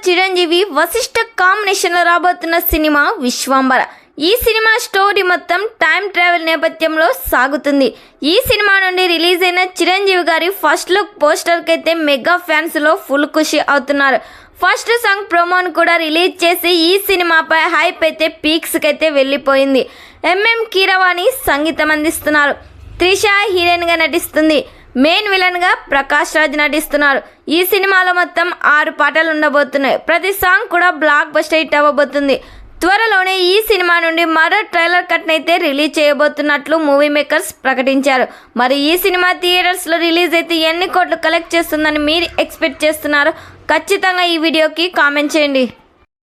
చిరంజీవి వశిష్ఠ కాంబినేషన్లో రాబోతున్న సినిమా విశ్వంబర. ఈ సినిమా స్టోరీ మొత్తం టైం ట్రావెల్ నేపథ్యంలో సాగుతుంది. ఈ సినిమా నుండి రిలీజ్ అయిన చిరంజీవి గారి ఫస్ట్ లుక్ పోస్టర్కి అయితే మెగా ఫ్యాన్స్లో ఫుల్ ఖుషి అవుతున్నారు. ఫస్ట్ సాంగ్ ప్రోమోను కూడా రిలీజ్ చేసి ఈ సినిమాపై హైప్ అయితే పీక్స్కి అయితే వెళ్ళిపోయింది. ఎంఎం కీరవాణి సంగీతం అందిస్తున్నారు. త్రిష హీరోయిన్గా నటిస్తుంది. మెయిన్ విలన్గా ప్రకాష్ రాజ్ నటిస్తున్నారు. ఈ సినిమాలో మొత్తం 6 పాటలు ఉండబోతున్నాయి. ప్రతి సాంగ్ కూడా బ్లాక్ బస్టర్ హిట్ అవ్వబోతుంది. త్వరలోనే ఈ సినిమా నుండి మరో ట్రైలర్ కట్ని అయితే రిలీజ్ చేయబోతున్నట్లు మూవీ మేకర్స్ ప్రకటించారు. మరి ఈ సినిమా థియేటర్స్లో రిలీజ్ అయితే ఎన్ని కోట్లు కలెక్ట్ చేస్తుందని మీరు ఎక్స్పెక్ట్ చేస్తున్నారు? ఖచ్చితంగా ఈ వీడియోకి కామెంట్ చేయండి.